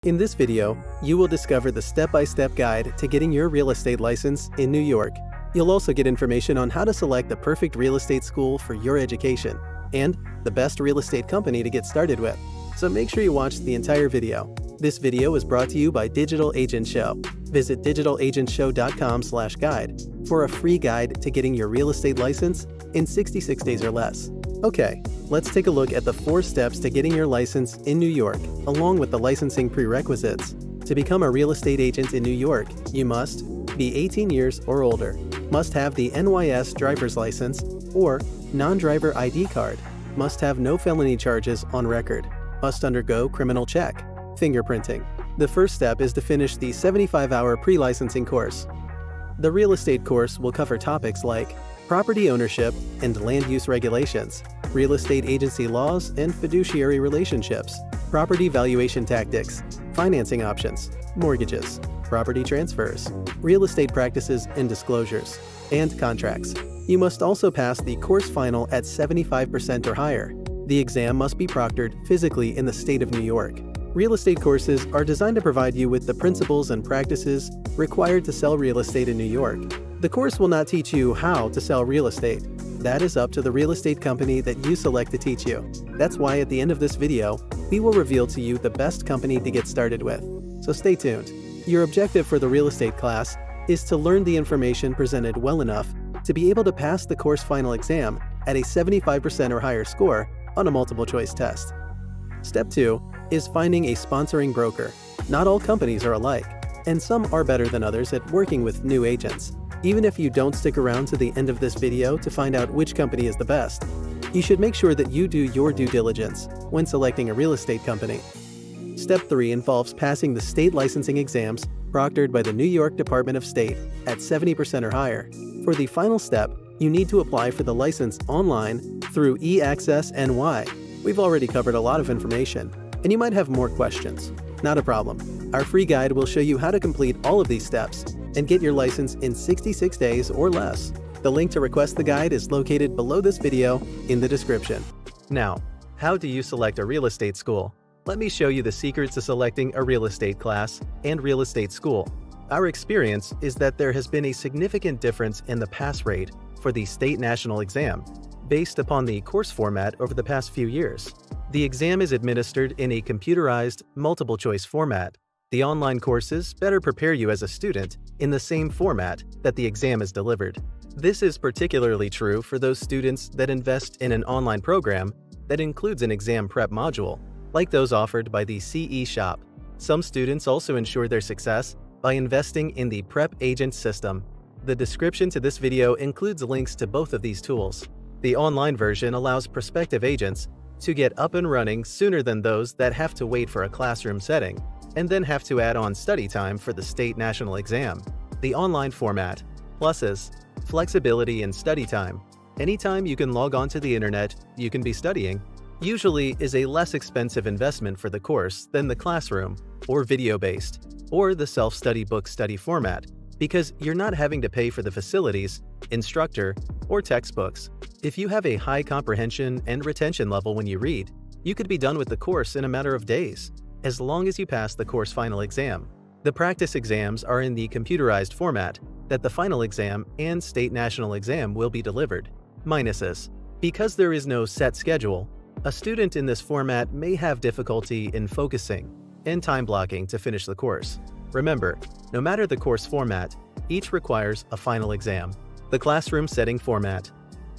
In this video, you will discover the step-by-step guide to getting your real estate license in New York. You'll also get information on how to select the perfect real estate school for your education and the best real estate company to get started with. So make sure you watch the entire video. This video is brought to you by DigitalAgentShow. Visit digitalagentshow.com/guide for a free guide to getting your real estate license in 66 days or less. Okay, let's take a look at the 4 steps to getting your license in New York, along with the licensing prerequisites. To become a real estate agent in New York, you must be 18 years or older, must have the NYS driver's license or non-driver ID card, must have no felony charges on record, must undergo criminal check, fingerprinting. The first step is to finish the 75-hour pre-licensing course. The real estate course will cover topics like property ownership and land use regulations, real estate agency laws and fiduciary relationships, property valuation tactics, financing options, mortgages, property transfers, real estate practices and disclosures, and contracts. You must also pass the course final at 75% or higher. The exam must be proctored physically in the state of New York. Real estate courses are designed to provide you with the principles and practices required to sell real estate in New York. The course will not teach you how to sell real estate. That is up to the real estate company that you select to teach you. That's why at the end of this video, we will reveal to you the best company to get started with. So stay tuned. Your objective for the real estate class is to learn the information presented well enough to be able to pass the course final exam at a 75% or higher score on a multiple choice test. Step 2 is finding a sponsoring broker. Not all companies are alike, and some are better than others at working with new agents. Even if you don't stick around to the end of this video to find out which company is the best, you should make sure that you do your due diligence when selecting a real estate company. Step 3 involves passing the state licensing exams proctored by the New York Department of State at 70% or higher. For the final step, you need to apply for the license online through eAccess NY. We've already covered a lot of information, and you might have more questions. Not a problem. Our free guide will show you how to complete all of these steps and get your license in 66 days or less. The link to request the guide is located below this video in the description. Now, how do you select a real estate school? Let me show you the secrets to selecting a real estate class and real estate school. Our experience is that there has been a significant difference in the pass rate for the state national exam based upon the course format over the past few years. The exam is administered in a computerized, multiple-choice format. The online courses better prepare you as a student in the same format that the exam is delivered. This is particularly true for those students that invest in an online program that includes an exam prep module, like those offered by the CE Shop. Some students also ensure their success by investing in the Prep Agent system. The description to this video includes links to both of these tools. The online version allows prospective agents to get up and running sooner than those that have to wait for a classroom setting and then have to add on study time for the state national exam. The online format. Pluses: flexibility in study time. Anytime you can log on to the internet, you can be studying. Usually is a less expensive investment for the course than the classroom or video-based or the self-study book study format, because you're not having to pay for the facilities, instructor, or textbooks. If you have a high comprehension and retention level when you read, you could be done with the course in a matter of days, as long as you pass the course final exam. The practice exams are in the computerized format that the final exam and state national exam will be delivered. Minuses: because there is no set schedule, a student in this format may have difficulty in focusing and time blocking to finish the course. Remember, no matter the course format, each requires a final exam. The classroom setting format.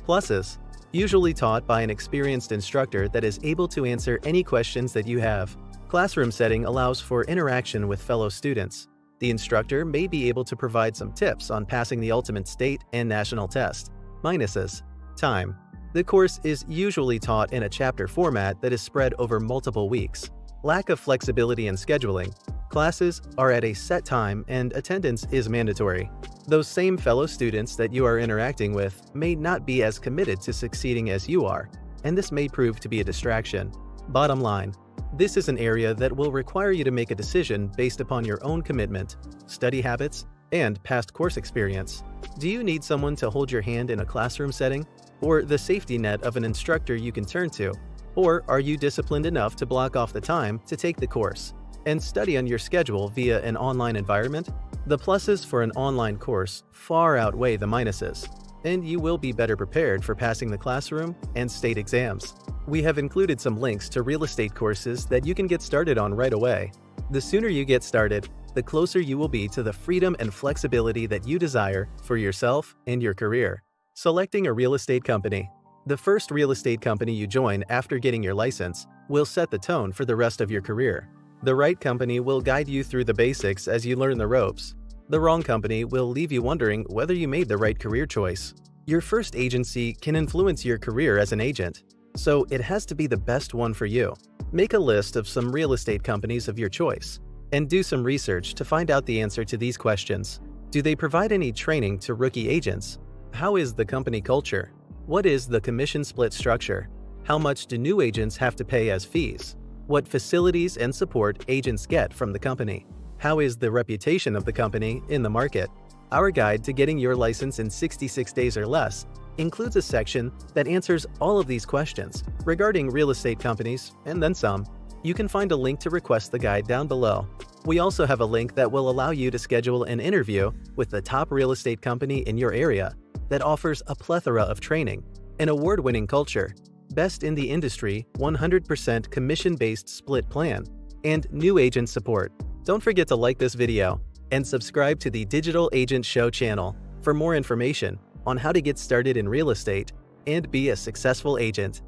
Pluses: usually taught by an experienced instructor that is able to answer any questions that you have. Classroom setting allows for interaction with fellow students. The instructor may be able to provide some tips on passing the ultimate state and national test. Minuses: time. The course is usually taught in a chapter format that is spread over multiple weeks. Lack of flexibility in scheduling. Classes are at a set time and attendance is mandatory. Those same fellow students that you are interacting with may not be as committed to succeeding as you are, and this may prove to be a distraction. Bottom line: this is an area that will require you to make a decision based upon your own commitment, study habits, and past course experience. Do you need someone to hold your hand in a classroom setting, or the safety net of an instructor you can turn to? Or are you disciplined enough to block off the time to take the course? and study on your schedule via an online environment, the pluses for an online course far outweigh the minuses, and you will be better prepared for passing the classroom and state exams. We have included some links to real estate courses that you can get started on right away. The sooner you get started, the closer you will be to the freedom and flexibility that you desire for yourself and your career. Selecting a real estate company. The first real estate company you join after getting your license will set the tone for the rest of your career. The right company will guide you through the basics as you learn the ropes. The wrong company will leave you wondering whether you made the right career choice. Your first agency can influence your career as an agent, so it has to be the best one for you. Make a list of some real estate companies of your choice and do some research to find out the answer to these questions. Do they provide any training to rookie agents? How is the company culture? What is the commission split structure? How much do new agents have to pay as fees? What facilities and support agents get from the company? How is the reputation of the company in the market? Our guide to getting your license in 66 days or less includes a section that answers all of these questions regarding real estate companies and then some. You can find a link to request the guide down below. We also have a link that will allow you to schedule an interview with the top real estate company in your area that offers a plethora of training, an award-winning culture, best in the industry 100% commission-based split plan, and new agent support. Don't forget to like this video and subscribe to the Digital Agent Show channel for more information on how to get started in real estate and be a successful agent.